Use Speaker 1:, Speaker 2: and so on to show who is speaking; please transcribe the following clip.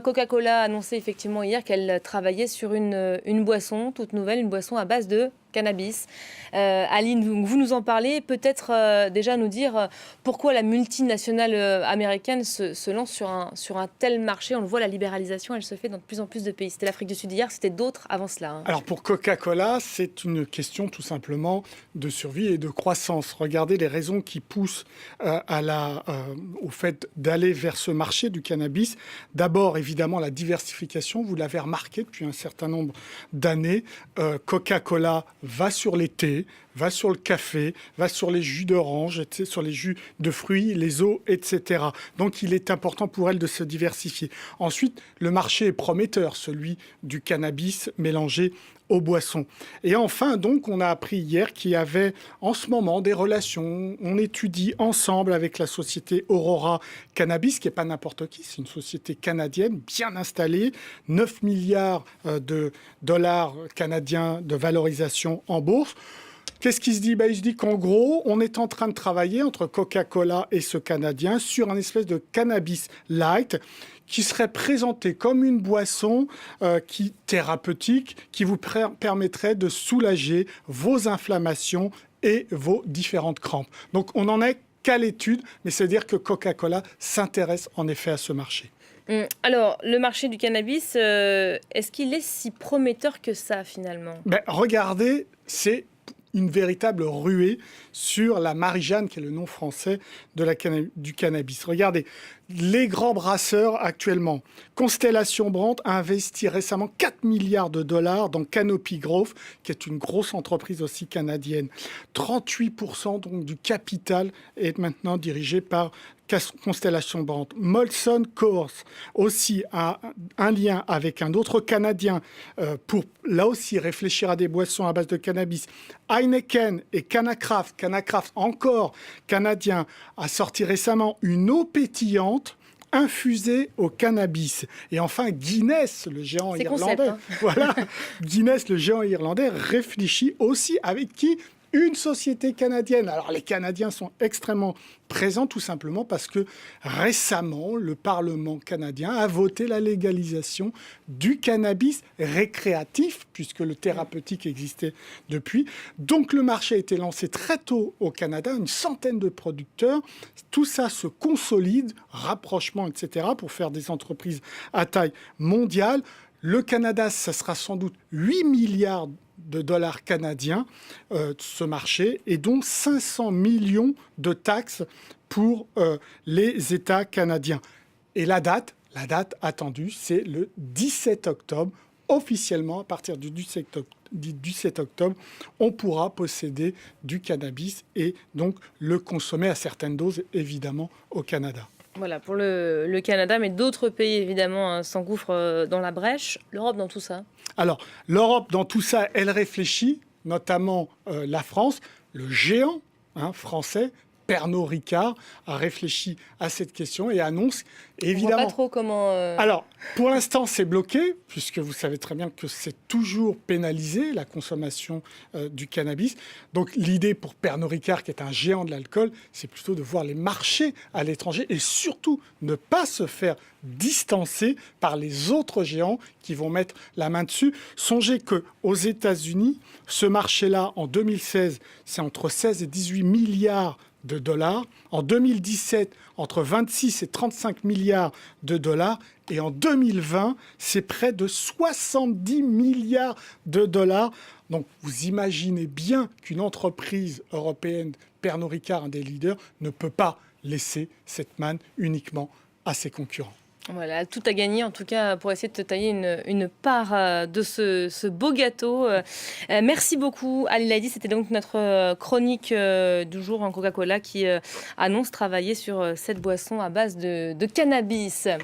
Speaker 1: Coca-Cola a annoncé effectivement hier qu'elle travaillait sur une boisson toute nouvelle, une boisson à base de cannabis. Aline, vous nous en parlez, peut-être déjà nous dire pourquoi la multinationale américaine se lance sur un tel marché. On le voit, la libéralisation, elle se fait dans de plus en plus de pays. C'était l'Afrique du Sud hier, c'était d'autres avant cela.
Speaker 2: Alors pour Coca-Cola, c'est une question tout simplement de survie et de croissance. Regardez les raisons qui poussent au fait d'aller vers ce marché du cannabis. D'abord, évidemment, la diversification. Vous l'avez remarqué depuis un certain nombre d'années. Coca-Cola va sur les thés, va sur le café, va sur les jus d'orange, sur les jus de fruits, les eaux, etc. Donc il est important pour elle de se diversifier. Ensuite, le marché est prometteur, celui du cannabis mélangé aux boissons. Et enfin, donc, on a appris hier qu'il y avait en ce moment des relations. On étudie ensemble avec la société Aurora Cannabis, qui n'est pas n'importe qui, c'est une société canadienne bien installée, 9 milliards de dollars canadiens de valorisation en bourse. Qu'est-ce qui se dit ? Il se dit qu'en gros, on est en train de travailler entre Coca-Cola et ce Canadien sur un espèce de cannabis light qui serait présenté comme une boisson thérapeutique qui vous permettrait de soulager vos inflammations et vos différentes crampes. Donc on n'en est qu'à l'étude, mais c'est-à-dire que Coca-Cola s'intéresse en effet à ce marché.
Speaker 1: Alors, le marché du cannabis, est-ce qu'il est si prometteur que ça finalement ?
Speaker 2: Regardez, c'est une véritable ruée sur la Marie-Jeanne, qui est le nom français du cannabis. Regardez, les grands brasseurs actuellement. Constellation Brandt a investi récemment 4 milliards de dollars dans Canopy Growth, qui est une grosse entreprise aussi canadienne. 38% donc, du capital est maintenant dirigé par Constellation Brandt. Molson Coors aussi a un lien avec un autre Canadien pour là aussi réfléchir à des boissons à base de cannabis. Heineken et Canacraft encore canadien, a sorti récemment une eau pétillante infusée au cannabis. Et enfin, Guinness, le géant irlandais. Voilà, Guinness, le géant irlandais, réfléchit aussi avec qui ? Une société canadienne. Alors les Canadiens sont extrêmement présents tout simplement parce que récemment, le Parlement canadien a voté la légalisation du cannabis récréatif, puisque le thérapeutique existait depuis. Donc le marché a été lancé très tôt au Canada, une centaine de producteurs. Tout ça se consolide, rapprochement, etc., pour faire des entreprises à taille mondiale. Le Canada, ça sera sans doute 8 milliards de dollars canadiens, ce marché, et dont 500 millions de taxes pour les États canadiens. Et la date attendue, c'est le 17 octobre. Officiellement, à partir du 17 octobre, on pourra posséder du cannabis et donc le consommer à certaines doses, évidemment, au Canada.
Speaker 1: Voilà, pour le Canada, mais d'autres pays, évidemment, s'engouffrent dans la brèche. L'Europe dans tout ça ?
Speaker 2: Alors, l'Europe, dans tout ça, elle réfléchit, notamment la France, le géant français, Pernod Ricard, a réfléchi à cette question et annonce, évidemment...
Speaker 1: On voit pas trop comment...
Speaker 2: Alors, pour l'instant, c'est bloqué, puisque vous savez très bien que c'est toujours pénalisé, la consommation du cannabis. Donc, l'idée pour Pernod Ricard, qui est un géant de l'alcool, c'est plutôt de voir les marchés à l'étranger et surtout ne pas se faire distancer par les autres géants qui vont mettre la main dessus. Songez qu'aux États-Unis, ce marché-là, en 2016, c'est entre 16 et 18 milliards de dollars. En 2017, entre 26 et 35 milliards de dollars. Et en 2020, c'est près de 70 milliards de dollars. Donc, vous imaginez bien qu'une entreprise européenne, Pernod Ricard, un des leaders, ne peut pas laisser cette manne uniquement à ses concurrents.
Speaker 1: Voilà, tout a gagné en tout cas pour essayer de te tailler une part de ce beau gâteau. Merci beaucoup Ali Laïdi, c'était donc notre chronique du jour en Coca-Cola qui annonce travailler sur cette boisson à base de cannabis. Alors,